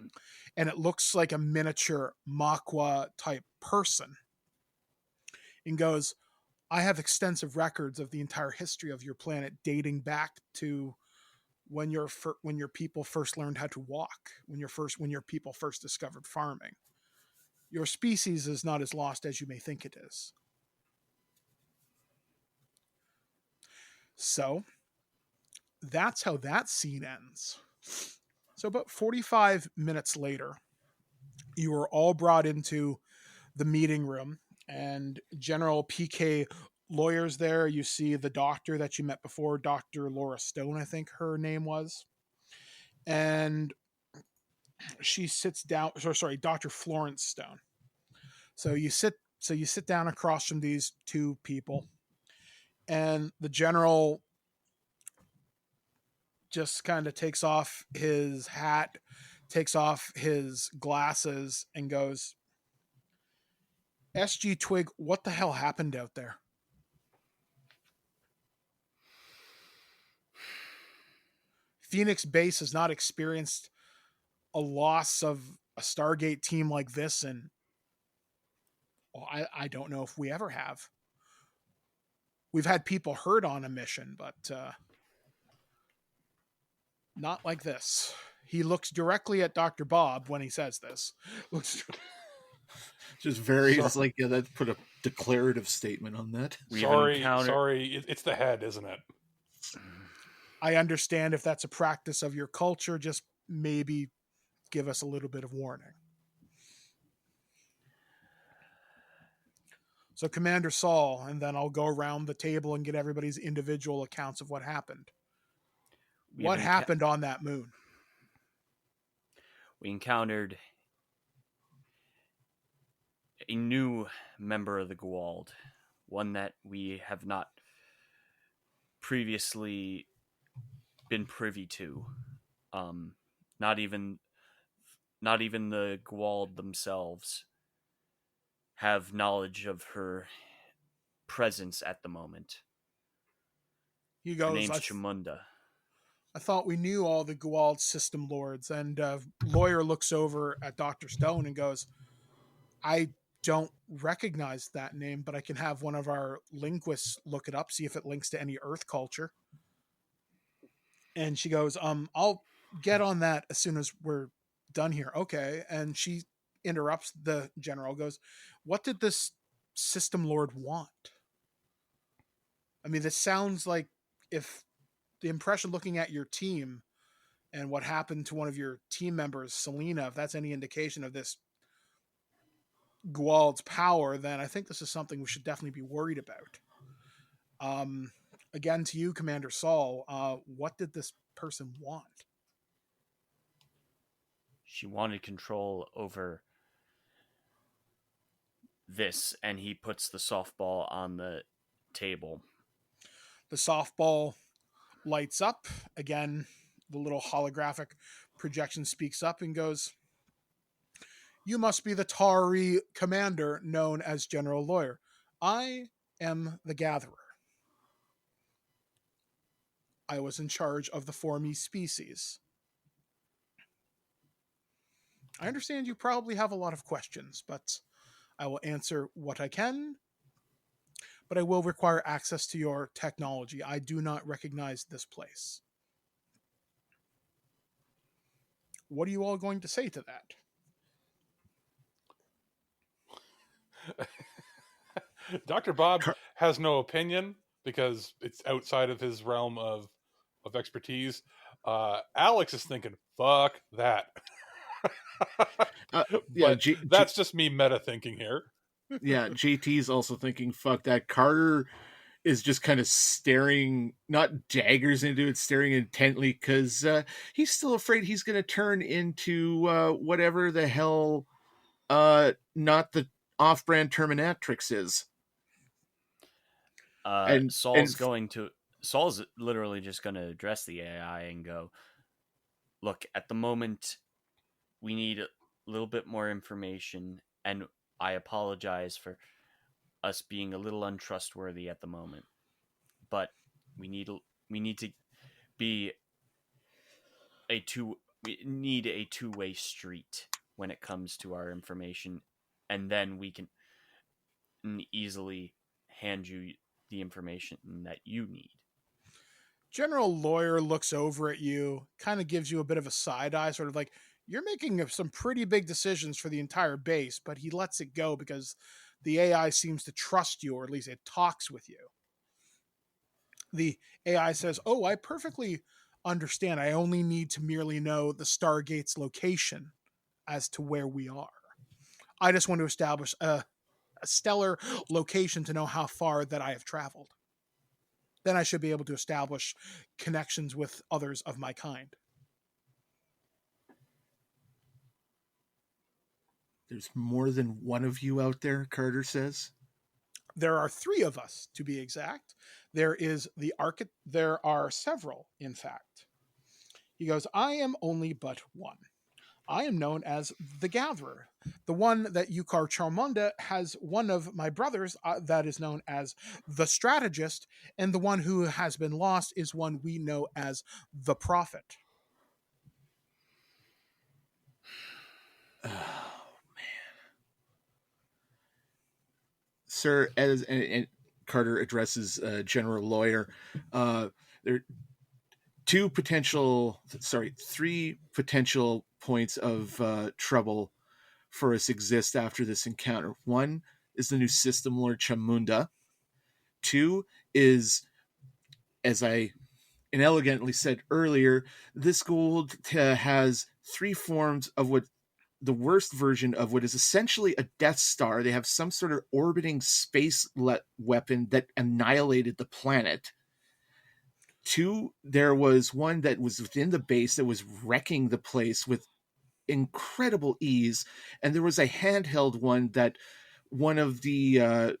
And it looks like a miniature Makwa type person. And goes, I have extensive records of the entire history of your planet dating back to when your people first learned how to walk, when your people first discovered farming. Your species is not as lost as you may think it is. So that's how that scene ends. So about 45 minutes later, you were all brought into the meeting room, and General PK Lawyer's there. You see the doctor that you met before, Dr. Laura Stone, I think her name was. And she sits down, sorry, Dr. Florence Stone. So you sit down across from these two people, and the general just kind of takes off his hat, takes off his glasses, and goes, SG-TWIG, what the hell happened out there? Phoenix Base has not experienced a loss of a Stargate team like this, and well, I don't know if we ever have. We've had people hurt on a mission, but not like this. He looks directly at Dr. Bob when he says this. Just very, it's like, yeah, that put a declarative statement on that. Sorry, it's the head, isn't it? I understand if that's a practice of your culture, just maybe give us a little bit of warning. So Commander Saul, and then I'll go around the table and get everybody's individual accounts of what happened. What happened on that moon? We encountered a new member of the Gwald, one that we have not previously been privy to. Not even the Gwald themselves have knowledge of her presence at the moment. He goes, her name's Chamunda. I thought we knew all the Gwald system lords. And Lawyer looks over at Dr. Stone and goes, I don't recognize that name, but I can have one of our linguists look it up, see if it links to any Earth culture. And she goes, I'll get on that as soon as we're done here. Okay. And she interrupts the general, goes, what did this system lord want? I mean, this sounds like, if the impression looking at your team and what happened to one of your team members, Selena, if that's any indication of this Gwald's power, then I think this is something we should definitely be worried about. Again, to you, Commander Saul, what did this person want? She wanted control over this, and he puts the softball on the table. The softball lights up. Again, the little holographic projection speaks up and goes, you must be the Tari commander known as General Lawyer. I am the Gatherer. I was in charge of the Formie species. I understand you probably have a lot of questions, but I will answer what I can. But I will require access to your technology. I do not recognize this place. What are you all going to say to that? Dr. Bob has no opinion because it's outside of his realm of expertise. Alex is thinking, fuck that. Yeah, that's just me meta thinking here. Yeah, JT's also thinking, fuck that. Carter is just kind of staring, not daggers into it, staring intently, because he's still afraid he's going to turn into whatever the hell not the off-brand Terminatrix is. And Saul's going to Saul's literally just going to address the AI and go, look, at the moment, we need a little bit more information, and I apologize for us being a little untrustworthy at the moment. But we need to be we need a two-way street when it comes to our information, and then we can easily hand you the information that you need. General Lawyer looks over at you, kind of gives you a bit of a side eye, sort of like, you're making some pretty big decisions for the entire base, but he lets it go because the AI seems to trust you, or at least it talks with you. The AI says, oh, I perfectly understand. I only need to merely know the Stargate's location as to where we are. I just want to establish a stellar location to know how far that I have traveled. Then I should be able to establish connections with others of my kind. There's more than one of you out there, Carter says. There are 3 of us, to be exact. There are several, in fact. He goes, I am only but one. I am known as the Gatherer. The one that Yukar Charmunda has one of my brothers that is known as the Strategist, and the one who has been lost is one we know as the Prophet. Oh, man. Sir, and Carter addresses General Lawyer, there are 3 potential points of trouble for us exist after this encounter. 1 is the new system Lord Chamunda. 2 is, as I inelegantly said earlier, this gold has 3 forms of what the worst version of what is essentially a Death Star. They have some sort of orbiting space weapon that annihilated the planet. 2, there was one that was within the base that was wrecking the place with incredible ease, and there was a handheld one that one of the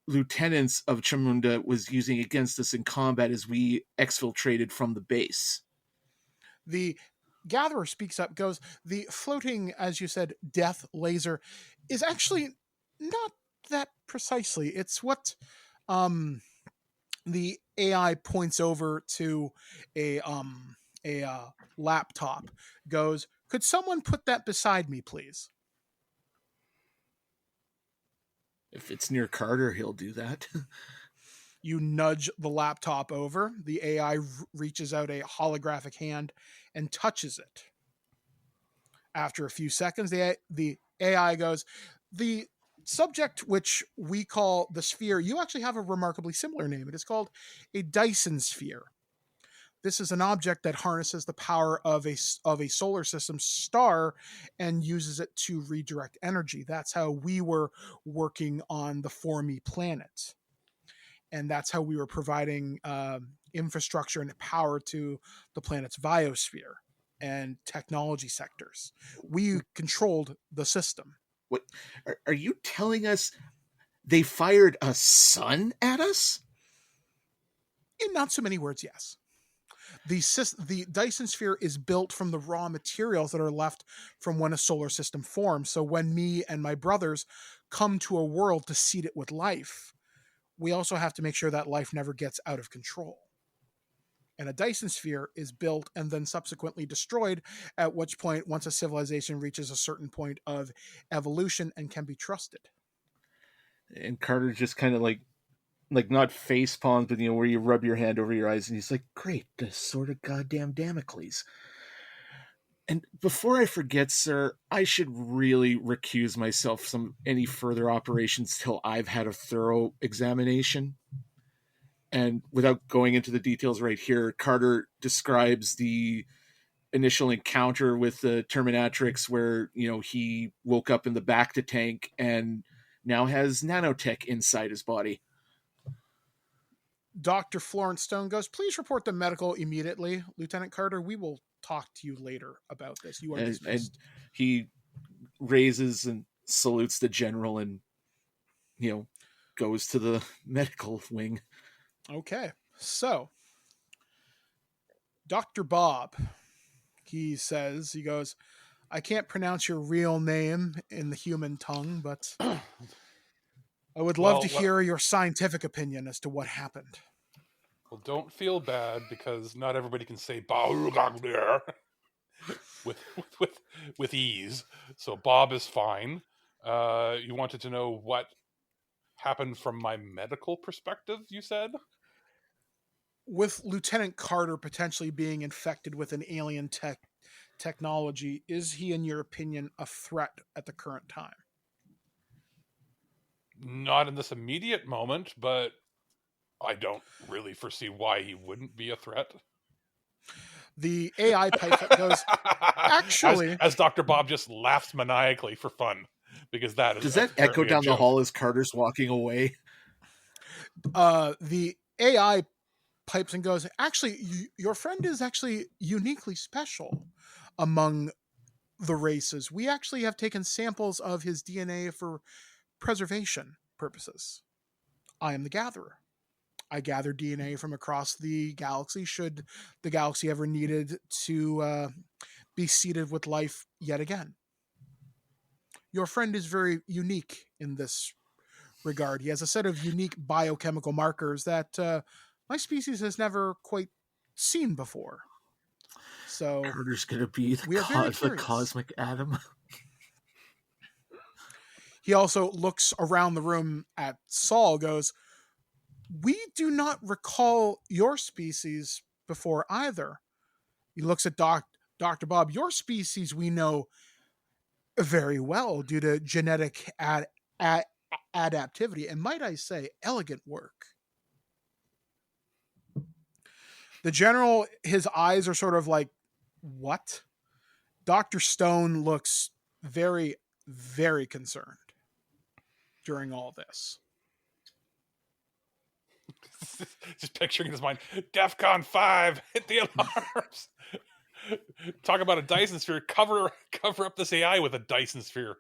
lieutenants of Chamunda was using against us in combat as we exfiltrated from the base. The Gatherer speaks up, goes, the floating, as you said, death laser is actually not that precisely. It's what the AI points over to a laptop, goes, could someone put that beside me, please? If it's near Carter, he'll do that. You nudge the laptop over. The AI reaches out a holographic hand and touches it. After a few seconds, the AI goes, the subject which we call the sphere, you actually have a remarkably similar name. It is called a Dyson sphere. This is an object that harnesses the power of a solar system star and uses it to redirect energy. That's how we were working on the Formi planet. And that's how we were providing infrastructure and power to the planet's biosphere and technology sectors. We controlled the system. What are you telling us? They fired a sun at us? In not so many words, yes. The Dyson sphere is built from the raw materials that are left from when a solar system forms. So when me and my brothers come to a world to seed it with life, we also have to make sure that life never gets out of control. And a Dyson sphere is built and then subsequently destroyed, at which point, once a civilization reaches a certain point of evolution and can be trusted. And Carter just kind of like not face palms, but where you rub your hand over your eyes, and he's like, great, the sword of goddamn Damocles. And before I forget, sir, I should really recuse myself from any further operations till I've had a thorough examination. And without going into the details right here, Carter describes the initial encounter with the Terminatrix where, he woke up in the Bacta tank and now has nanotech inside his body. Dr. Florence Stone goes, please report to medical immediately. Lieutenant Carter, we will talk to you later about this. You are dismissed. And he raises and salutes the general and, goes to the medical wing. Okay. So, Dr. Bob, he goes, I can't pronounce your real name in the human tongue, but I would love to hear your scientific opinion as to what happened. Well, don't feel bad because not everybody can say with ease. So Bob is fine. You wanted to know what happened from my medical perspective, you said? With Lieutenant Carter potentially being infected with an alien technology, is he, in your opinion, a threat at the current time? Not in this immediate moment, but I don't really foresee why he wouldn't be a threat. The AI pipe goes, actually... As Dr. Bob just laughs maniacally for fun, because that is Does that echo down the hall as Carter's walking away? The AI pipes and goes, actually, your friend is actually uniquely special among the races. We actually have taken samples of his DNA for preservation purposes. I am the gatherer. I gather DNA from across the galaxy should the galaxy ever needed to be seeded with life yet again. Your friend is very unique in this regard. He has a set of unique biochemical markers that my species has never quite seen before. So Carter's going to be the cosmic atom. He also looks around the room at Saul, goes, we do not recall your species before either. He looks at Dr. Bob. Your species we know very well due to genetic adaptivity, and might I say, elegant work. The general, his eyes are sort of like, what? Dr. Stone looks very, very concerned during all this. Just picturing in his mind, DEFCON 5, hit the alarms. Talk about a Dyson sphere. Cover up this AI with a Dyson sphere.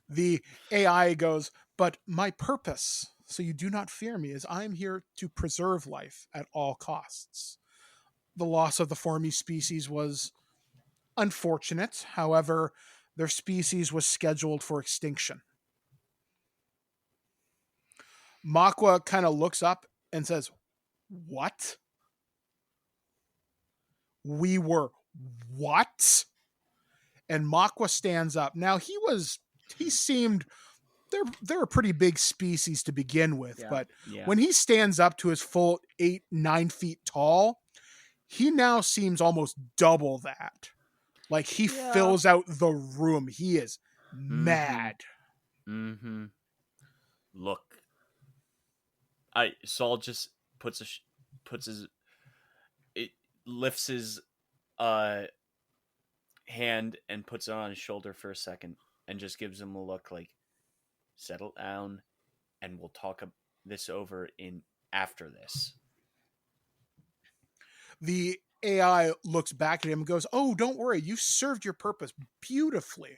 The AI goes, but my purpose, so you do not fear me, is I am here to preserve life at all costs. The loss of the Formy species was unfortunate. However, their species was scheduled for extinction. Makwa kind of looks up and says, what? We were what? And Makwa stands up. Now he seemed they're a pretty big species to begin with, but when he stands up to his full 8-9 feet tall, he now seems almost double that. Like he fills out the room. He is mad. Mm-hmm. Look, Saul just lifts his hand and puts it on his shoulder for a second and just gives him a look like, settle down and we'll talk this over in after this. The AI looks back at him and goes, oh, don't worry. You served your purpose beautifully.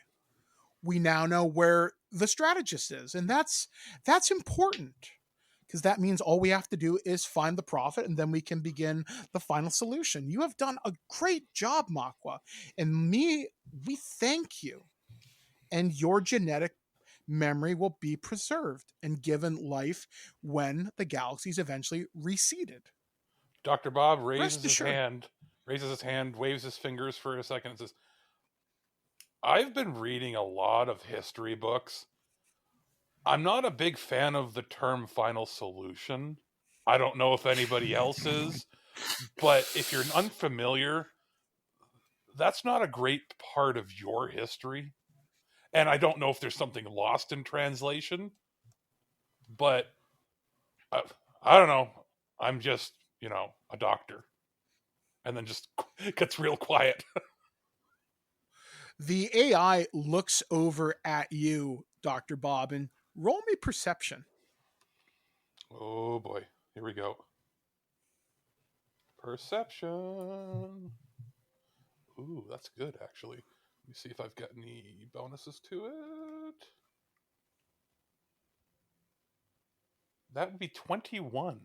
We now know where the strategist is. And that's important, because that means all we have to do is find the prophet, and then we can begin the final solution. You have done a great job, Makwa. And we thank you. And your genetic memory will be preserved and given life when the galaxy's eventually reseeded. Dr. Bob raises his hand, waves his fingers for a second, and says, I've been reading a lot of history books. I'm not a big fan of the term final solution. I don't know if anybody else is, but if you're unfamiliar, that's not a great part of your history. And I don't know if there's something lost in translation, but I don't know. I'm just, a doctor. And then just gets real quiet. The AI looks over at you, Dr. Bob, and roll me perception. Oh boy. Here we go. Perception. Ooh, that's good, actually. Let me see if I've got any bonuses to it. That would be 21.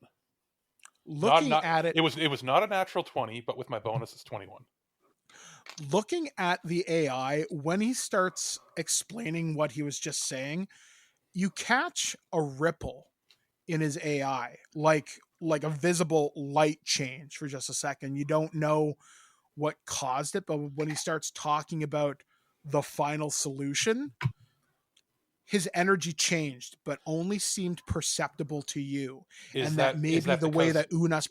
Looking at it, it was not a natural 20, but with my bonus, it's 21. Looking at the AI, when he starts explaining what he was just saying, you catch a ripple in his AI, like a visible light change for just a second. You don't know what caused it, but when he starts talking about the final solution, his energy changed, but only seemed perceptible to you. Way that Unas...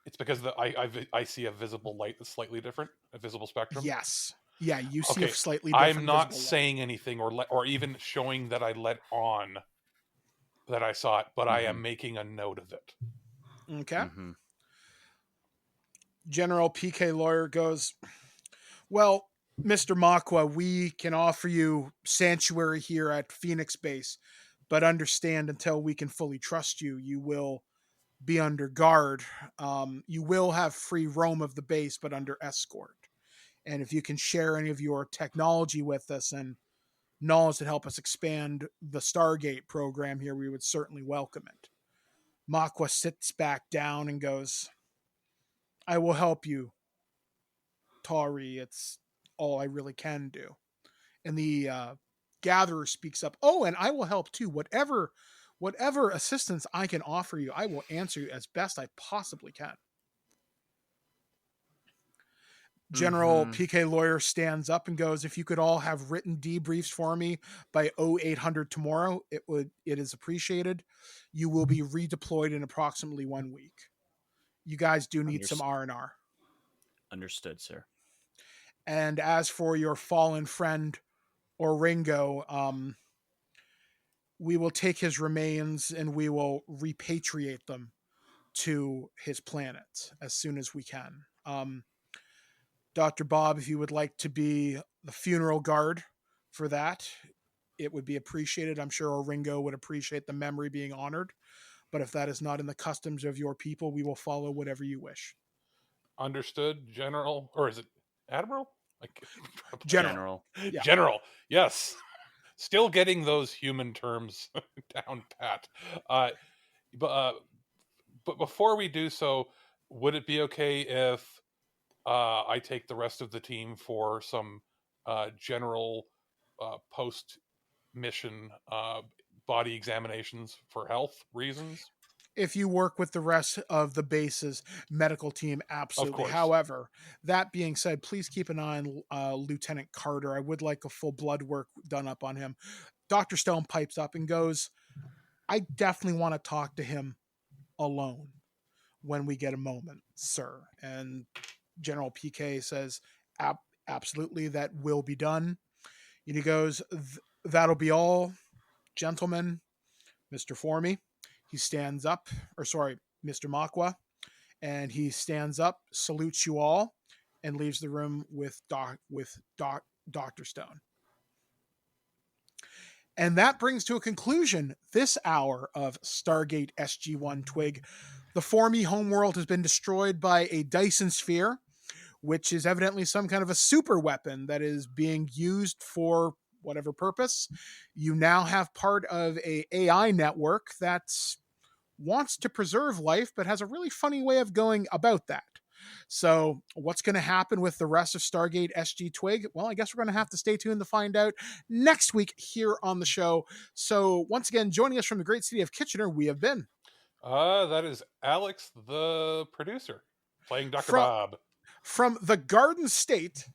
It's because I see a visible light that's slightly different, a visible spectrum. Yes. Yeah, you see a slightly different... I'm not saying anything or even showing that I let on that I saw it, but I am making a note of it. Okay. General PK Lawyer goes, well, Mr. Makwa, we can offer you sanctuary here at Phoenix Base, but understand until we can fully trust you, you will be under guard. You will have free roam of the base, but under escort. And if you can share any of your technology with us and knowledge to help us expand the Stargate program here, we would certainly welcome it. Makwa sits back down and goes, I will help you, Tari. It's all I really can do. And the gatherer speaks up, oh, and I will help too. Whatever assistance I can offer you, I will answer you as best I possibly can. General PK Lawyer stands up and goes, if you could all have written debriefs for me by 0800 tomorrow, it is appreciated. You will be redeployed in approximately 1 week. You guys do need some R&R. Understood, sir. And as for your fallen friend Oringo, we will take his remains and we will repatriate them to his planet as soon as we can. Dr. Bob, if you would like to be the funeral guard for that, it would be appreciated. I'm sure Oringo would appreciate the memory being honored. But if that is not in the customs of your people, we will follow whatever you wish. Understood, General. Or is it Admiral? General. Yeah. General, yes. Still getting those human terms down pat. But before we do so, would it be okay if I take the rest of the team for some general post-mission body examinations for health reasons? If you work with the rest of the base's medical team, absolutely. However, that being said, please keep an eye on Lieutenant Carter. I would like a full blood work done up on him. Dr. Stone pipes up and goes, I definitely want to talk to him alone when we get a moment, sir. And General PK says, absolutely, that will be done. And he goes, that'll be all, gentlemen. Mr. Formy. He stands up, Mr. Makwa, and he stands up, salutes you all, and leaves the room with Dr. Stone. And that brings to a conclusion this hour of Stargate SG-1 TWIG. The Formy homeworld has been destroyed by a Dyson sphere, which is evidently some kind of a super weapon that is being used for whatever purpose. You now have part of a AI network that wants to preserve life, but has a really funny way of going about that. So what's going to happen with the rest of Stargate SG-TWIG? Well, I guess we're going to have to stay tuned to find out next week here on the show. So once again, joining us from the great city of Kitchener, we have been... that is Alex, the producer, playing Dr. Bob. From the Garden State...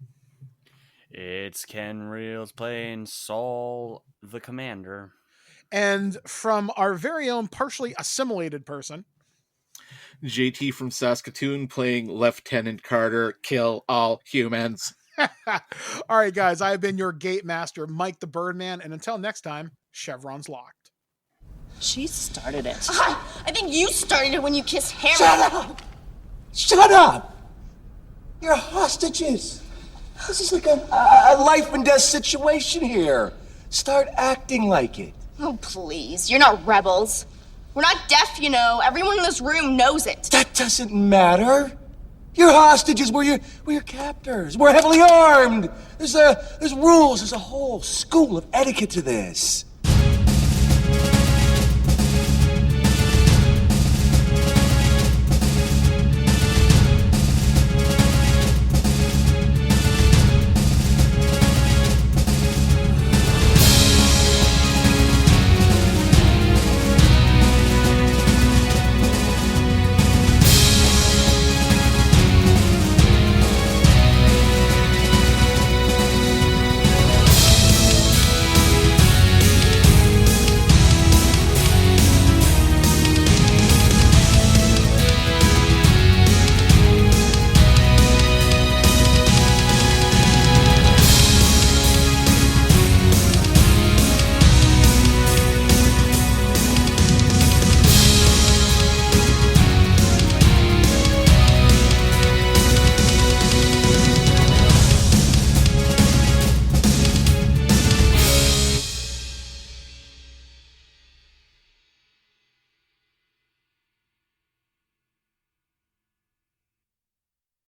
It's Ken Reels playing Saul, the Commander. And from our very own partially assimilated person... JT from Saskatoon playing Lieutenant Carter, kill all humans. All right, guys, I've been your gate master, Mike the Birdman, and until next time, Chevron's locked. She started it. I think you started it when you kissed Harry. Shut up! Shut up! You're hostages. This is like a life and death situation here. Start acting like it. Oh, please. You're not rebels. We're not deaf, you know. Everyone in this room knows it. That doesn't matter. You're hostages. We're your captors. We're heavily armed. There's rules. There's a whole school of etiquette to this.